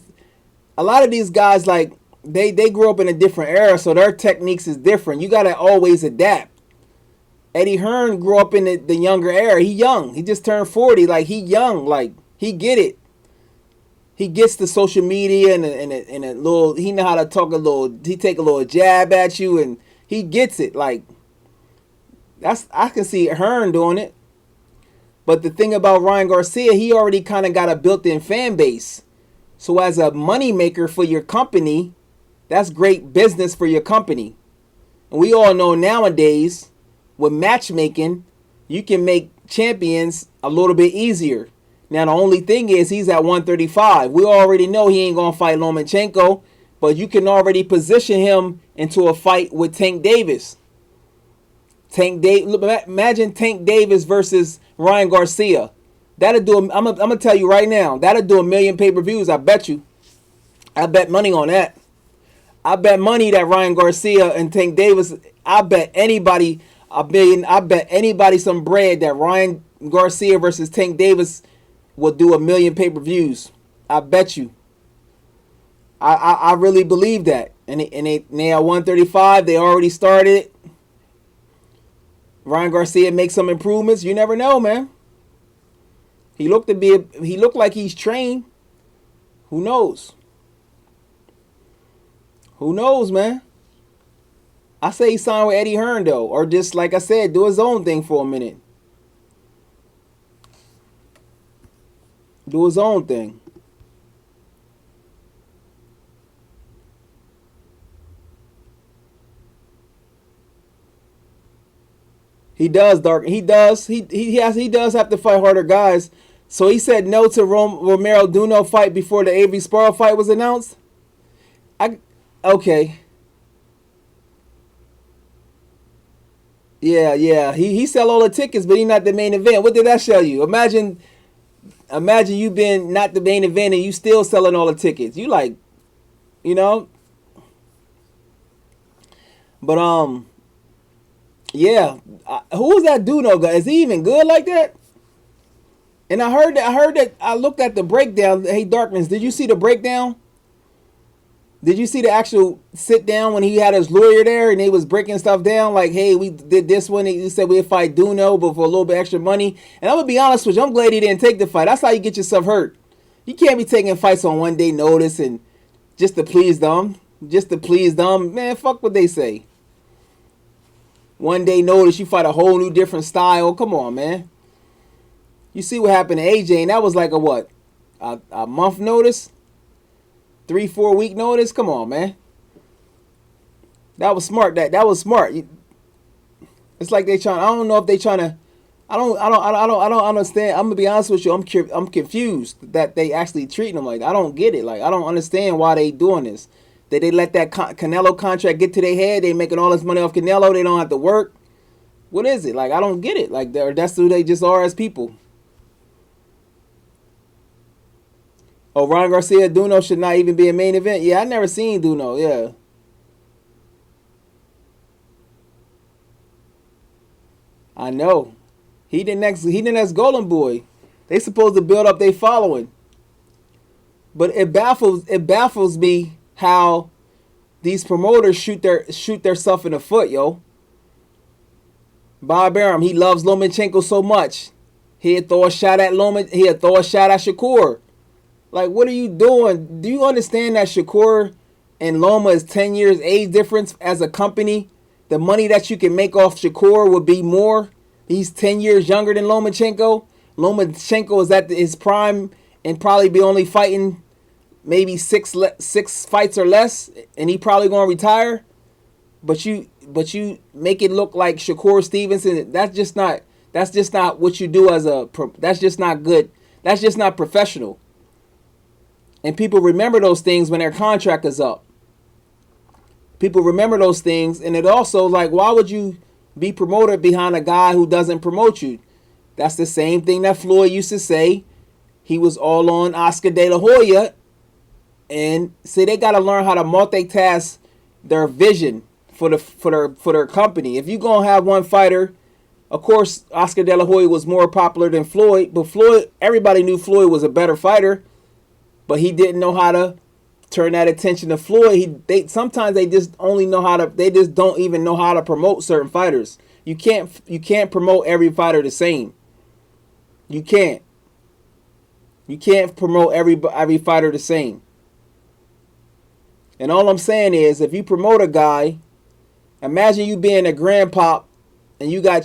a lot of these guys, like, they grew up in a different era, so their techniques is different. You gotta always adapt. Eddie Hearn grew up in the younger era. He young. He just turned 40. Like, he young. Like, he get it. He gets the social media and a little, he know how to talk a little, he take a little jab at you, and he gets it. Like, I can see Hearn doing it. But the thing about Ryan Garcia, he already kind of got a built-in fan base. So as a moneymaker for your company, that's great business for your company. And we all know nowadays, with matchmaking, you can make champions a little bit easier. Now, the only thing is he's at 135. We already know he ain't going to fight Lomachenko, but you can already position him into a fight with Tank Davis. Imagine Tank Davis versus Ryan Garcia. That'll do. I'm gonna tell you right now, that'll do 1 million pay-per-views. I bet you. I bet money on that. I bet money that Ryan Garcia and Tank Davis. I bet anybody a billion. I bet anybody some bread that Ryan Garcia versus Tank Davis will do 1,000,000 pay-per-views. I bet you. I really believe that. And they at 135. They already started. Ryan Garcia makes some improvements. You never know, man. He looked like he's trained. Who knows? Who knows, man? I say he signed with Eddie Hearn, though. Or just, like I said, do his own thing for a minute. Do his own thing. He does, Dark. He does. He does have to fight harder guys. So he said no to Romero Duno fight before the Avery Sparrow fight was announced. Okay. Yeah. He sell all the tickets, but he not the main event. What did that show you? Imagine you been not the main event and you still selling all the tickets. You like, you know. But yeah. Who was that Duno guy? Is he even good like that? And I heard that I looked at the breakdown. Hey, Darkness, did you see the breakdown? Did you see the actual sit down when he had his lawyer there and he was breaking stuff down? Like, hey, we did this one. He said we'd fight Duno, but for a little bit extra money. And I'm going to be honest with you. I'm glad he didn't take the fight. That's how you get yourself hurt. You can't be taking fights on 1 day notice and just to please them. Man, fuck what they say. 1 day notice, you fight a whole new different style. Come on, man. You see what happened to AJ, and that was like a what? A month notice? 3-4 week notice? Come on, man. That was smart. That was smart. It's like they trying. I don't know if they trying to. I don't understand. I'm gonna be honest with you. I'm confused that they actually treating him like that. I don't get it. Like I don't understand why they doing this. Did they let that Canelo contract get to their head? They making all this money off Canelo. They don't have to work. What is it? Like I don't get it. Like that's who they just are as people. Oh, Ryan Garcia, Duno should not even be a main event. Yeah, I never seen Duno. Yeah. I know. He the next Golden Boy. They supposed to build up their following. But it baffles me how these promoters shoot their stuff in the foot, yo. Bob Arum, he loves Lomachenko so much. He'd throw a shot at Shakur. Like, what are you doing? Do you understand that Shakur and Loma is 10 years age difference as a company? The money that you can make off Shakur would be more. He's 10 years younger than Lomachenko. Lomachenko is at his prime and probably be only fighting maybe six fights or less, and he probably gonna retire. But you make it look like Shakur Stevenson. That's just not what you do that's just not good. That's just not professional. And people remember those things when their contract is up. People remember those things, and it also like, why would you be promoted behind a guy who doesn't promote you? That's the same thing that Floyd used to say. He was all on Oscar De La Hoya, and see, they got to learn how to multitask their vision for their company. If you gonna have one fighter, of course, Oscar De La Hoya was more popular than Floyd, but everybody knew Floyd was a better fighter, but he didn't know how to turn that attention to Floyd. Sometimes they just don't even know how to promote certain fighters. You can't promote every fighter the same. You can't promote every fighter the same. And all I'm saying is, if you promote a guy, imagine you being a grandpop and you got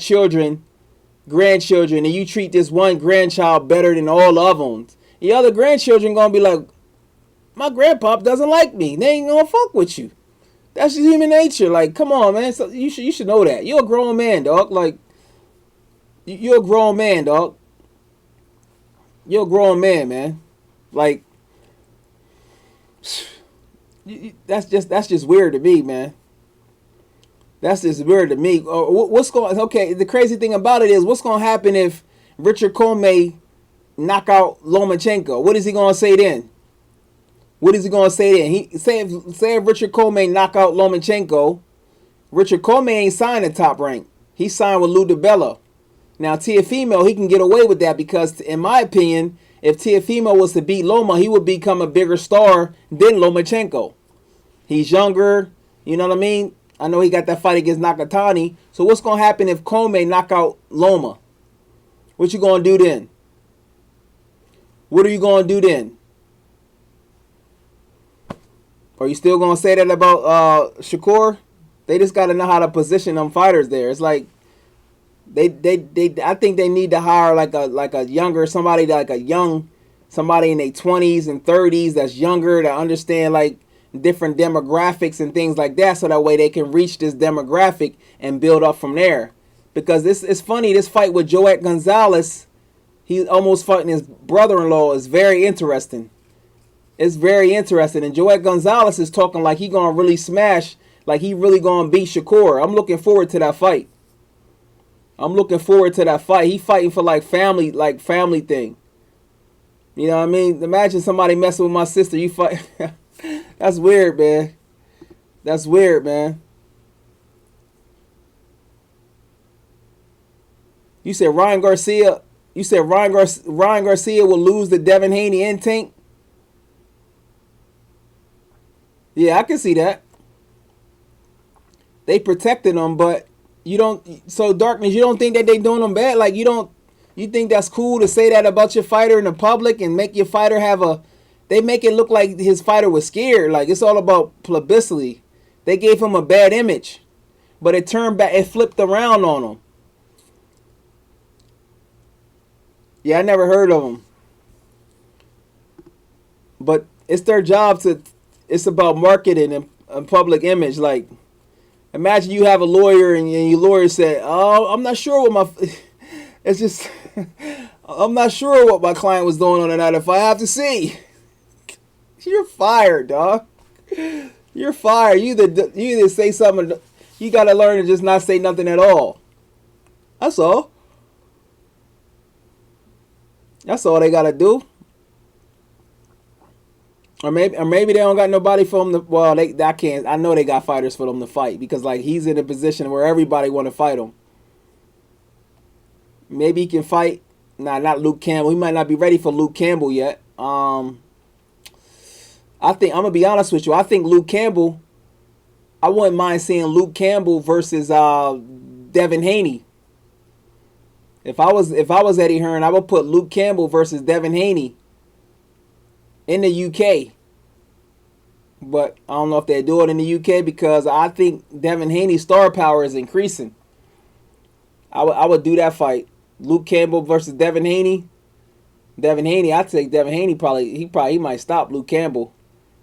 grandchildren, and you treat this one grandchild better than all of them. The other grandchildren gonna be like, my grandpop doesn't like me. They ain't gonna fuck with you. That's just human nature. Like, come on, man. So you should know that. You're a grown man, dog. Like, you're a grown man, dog. You're a grown man. Like, that's just weird to me, man. That's just weird to me. Okay, the crazy thing about it is, what's gonna happen if Richard Comey knock out Lomachenko? What is he gonna say then? What is he gonna say then? He say if Richard Coleman knock out Lomachenko, Richard Coleman ain't signed in Top Rank. He signed with Lou DiBella. Now Teofimo, he can get away with that because, in my opinion, if Teofimo was to beat Loma, he would become a bigger star than Lomachenko. He's younger, you know what I mean? I know he got that fight against Nakatani. So what's gonna happen if Coleman knock out Loma? What you gonna do then? What are you gonna do then? Are you still gonna say that about Shakur? They just gotta know how to position them fighters there. It's like they I think they need to hire like a younger somebody, like a young somebody in their 20s and 30s that's younger, to understand like different demographics and things like that, so that way they can reach this demographic and build up from there. Because this is funny, this fight with Joet Gonzalez, he's almost fighting his brother-in-law, is very interesting. It's very interesting. And Joet Gonzalez is talking like he gonna really smash, like he really gonna beat Shakur. I'm looking forward to that fight. He fighting for like family thing. You know what I mean? Imagine somebody messing with my sister. You fight. That's weird, man. That's weird, man. You said Ryan Garcia. You said Ryan Garcia will lose to Devin Haney and Tank. Yeah, I can see that. They protected him, but you don't. So Darkness, you don't think that they doing him bad? Like you don't. You think that's cool to say that about your fighter in the public and make your fighter have a? They make it look like his fighter was scared. Like it's all about publicity. They gave him a bad image, but it turned back. It flipped around on him. Yeah, I never heard of them. But it's their job to. It's about marketing and public image. Like, imagine you have a lawyer and your lawyer said, "Oh, I'm not sure what my." It's just, I'm not sure what my client was doing on the night. If I have to see, you're fired, dog. You're fired. You either say something. You gotta learn to just not say nothing at all. That's all. That's all they gotta do. Or maybe they don't got nobody for them to. Well, I can't. I know they got fighters for them to fight because like he's in a position where everybody want to fight him. Maybe he can fight. Nah, not Luke Campbell. He might not be ready for Luke Campbell yet. I think I'm gonna be honest with you. I think Luke Campbell. I wouldn't mind seeing Luke Campbell versus Devin Haney. If I was Eddie Hearn, I would put Luke Campbell versus Devin Haney in the UK. But I don't know if they do it in the UK because I think Devin Haney's star power is increasing. I would do that fight. Luke Campbell versus Devin Haney. Devin Haney, I take Devin Haney he might stop Luke Campbell.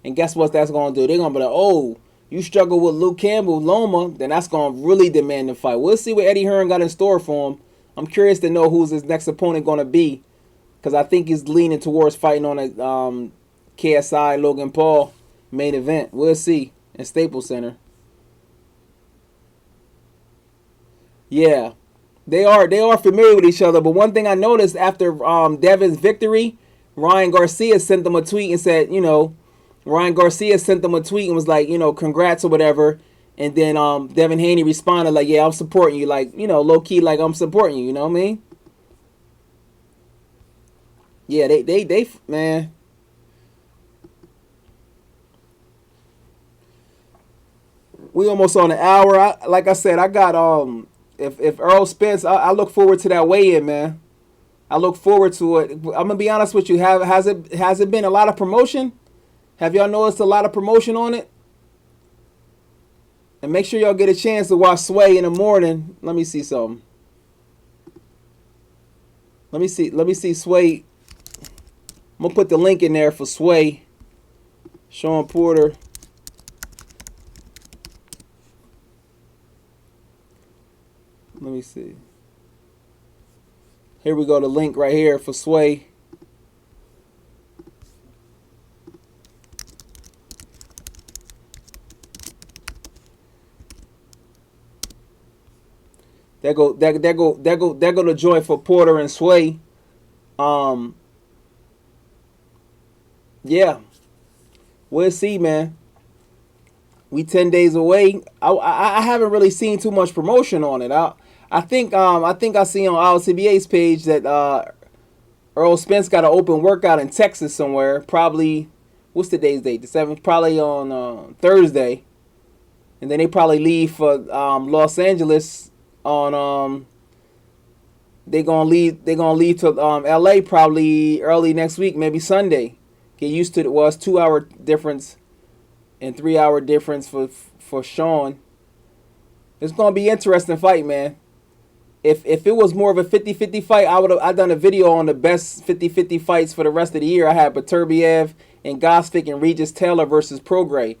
And guess what that's going to do? They're going to be like, oh, you struggle with Luke Campbell, Loma, then that's going to really demand the fight. We'll see what Eddie Hearn got in store for him. I'm curious to know who's his next opponent going to be because I think he's leaning towards fighting on a KSI Logan Paul main event. We'll see in Staples Center. Yeah. They are familiar with each other, but one thing I noticed after Devin's victory, Ryan Garcia sent them a tweet and said, Ryan Garcia sent them a tweet and was like, congrats or whatever. And then Devin Haney responded like, yeah, I'm supporting you. Like, low key, like I'm supporting you. You know what I mean? Yeah, they man. We almost on an hour. Like I said, I got if Errol Spence, I look forward to that weigh-in, man. I look forward to it. I'm gonna be honest with you. Has it been a lot of promotion? Have y'all noticed a lot of promotion on it? And make sure y'all get a chance to watch Sway in the morning. Let me see something. Let me see Sway. I'm gonna put the link in there for Sway. Sean Porter. Let me see. Here we go, the link right here for Sway. There go the joint for Porter and Sway. Yeah. We'll see, man. We 10 days away. I haven't really seen too much promotion on it. I think I see on LCBA's page that Errol Spence got an open workout in Texas somewhere. Probably, what's today's date? The 7th. Probably on Thursday, and then they probably leave for Los Angeles on They're gonna leave. They're gonna leave to L.A. probably early next week, maybe Sunday. Get used to it. Was 2 hour difference and 3 hour difference for Sean. It's gonna be interesting fight, man. If it was more of a 50-50 fight, I done a video on the best 50-50 fights for the rest of the year. I had Beterbiev and Gosvick and Regis Taylor versus Prograis.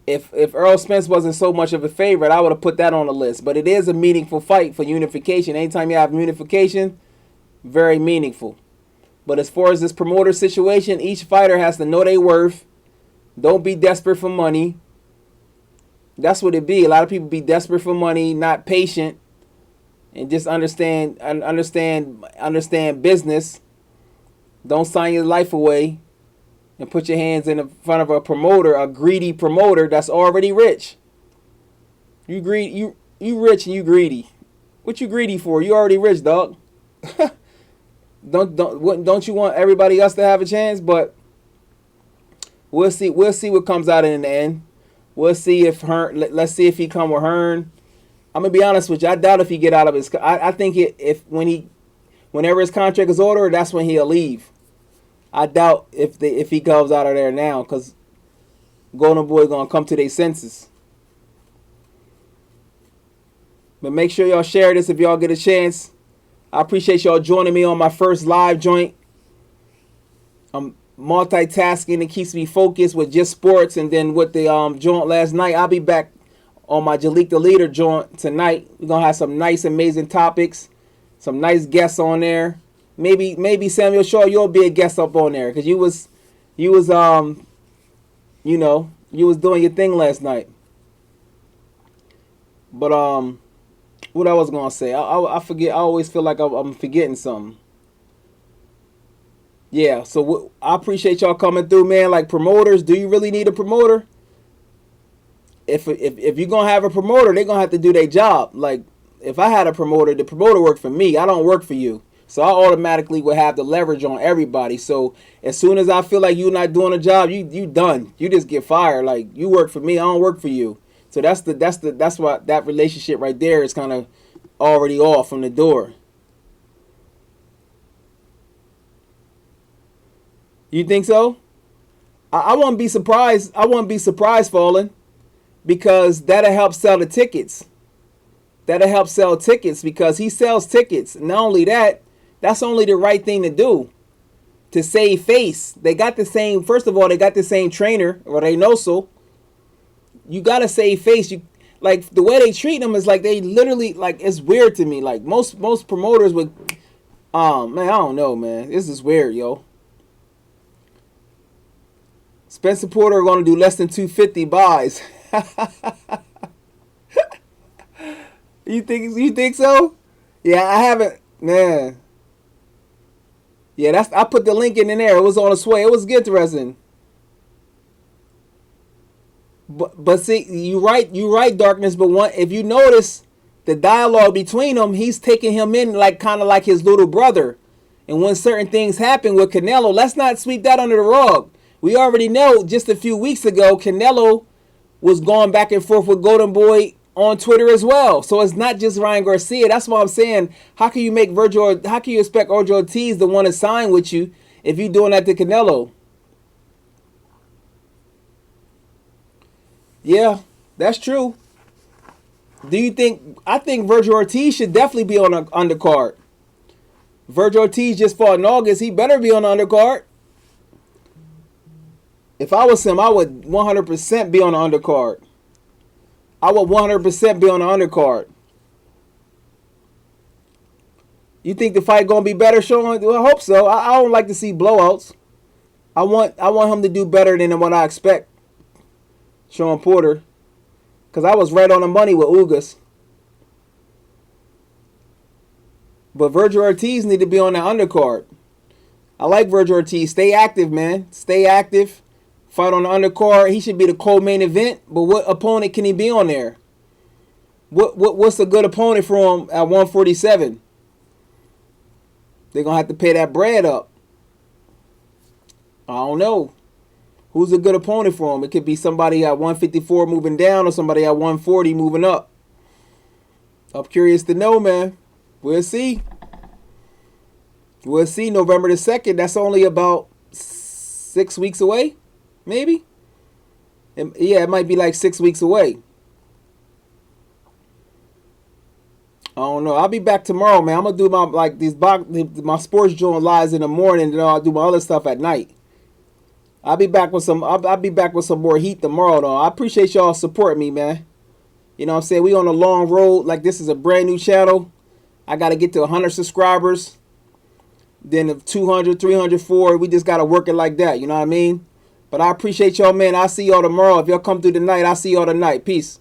If Errol Spence wasn't so much of a favorite, I would have put that on the list. But it is a meaningful fight for unification. Anytime you have unification, very meaningful. But as far as this promoter situation, each fighter has to know their worth. Don't be desperate for money. That's what it be. A lot of people be desperate for money, not patient, and just understand business. Don't sign your life away and put your hands in front of a promoter, a greedy promoter that's already rich. You rich and you greedy. What you greedy for? You already rich, dog. Don't you want everybody else to have a chance? But we'll see what comes out in the end. We'll see if let's see if he come with Hearn. I'm gonna be honest with you. I doubt if he get out of his. I think whenever his contract is ordered, that's when he'll leave. I doubt if he goes out of there now, because Golden Boy gonna come to their senses. But make sure y'all share this if y'all get a chance. I appreciate y'all joining me on my first live joint. I'm multitasking. It keeps me focused with just sports, and then with the joint last night. I'll be back on my Jalik the Leader joint tonight. We're gonna have some nice, amazing topics, some nice guests on there. Maybe Samuel Shaw, you'll be a guest up on there, because you was doing your thing last night. But what I was gonna say, I forget. I always feel like I'm forgetting something. Yeah, so I appreciate y'all coming through, man. Like, promoters, do you really need a promoter? If you're gonna have a promoter, they're gonna have to do their job. Like, if I had a promoter, the promoter worked for me. I don't work for you. So I automatically would have the leverage on everybody. So as soon as I feel like you're not doing a job, you done. You just get fired. Like, you work for me, I don't work for you. So that's why that relationship right there is kind of already off from the door. You think so? I wouldn't be surprised. I wouldn't be surprised, Fallen, because that'll help sell the tickets. That'll help sell tickets because he sells tickets. Not only that, that's only the right thing to do to save face. They got the same. First of all, they got the same trainer, or they know so. You gotta save face. You like the way they treat them is like they literally like it's weird to me. Like most promoters would. Man, I don't know, man. This is weird, yo. Spencer Porter are gonna do less than 250 buys. You think so? Yeah, I haven't, man. Yeah, I put the link in there. It was on its way. It was interesting. But see, you right, Darkness. But if you notice the dialogue between them, he's taking him in like kind of like his little brother. And when certain things happen with Canelo, let's not sweep that under the rug. We already know just a few weeks ago, Canelo was going back and forth with Golden Boy on Twitter as well. So it's not just Ryan Garcia. That's why I'm saying, how can you expect Virgil Ortiz to want to sign with you if you're doing that to Canelo? Yeah, that's true. I think Virgil Ortiz should definitely be on the undercard. Virgil Ortiz just fought in August. He better be on the undercard. If I was him, I would 100% be on the undercard. I would 100% be on the undercard. You think the fight gonna be better, Sean? Well, I hope so. I don't like to see blowouts. I want him to do better than what I expect, Sean Porter, because I was right on the money with Ugas. But Virgil Ortiz need to be on the undercard. I like Virgil Ortiz. Stay active, man. Stay active. fight on the undercard. He should be the co-main event. But what opponent can he be on there? What's a good opponent for him at 147? They're gonna have to pay that bread up. I don't know. Who's a good opponent for him? It could be somebody at 154 moving down or somebody at 140 moving up. I'm curious to know, man. We'll see. We'll see. November the 2nd. That's only about 6 weeks away, maybe. Yeah, it might be like 6 weeks away. I don't know. I'll be back tomorrow, man. I'm gonna do my sports joint lives in the morning, and then I'll do my other stuff at night. I'll be back with some more heat tomorrow, though. I appreciate y'all supporting me, man. You know what I'm saying? We on a long road. Like, this is a brand new channel. I got to get to 100 subscribers. Then of 200, 300, 400. We just got to work it like that. You know what I mean? But I appreciate y'all, man. I'll see y'all tomorrow. If y'all come through tonight, I'll see y'all tonight. Peace.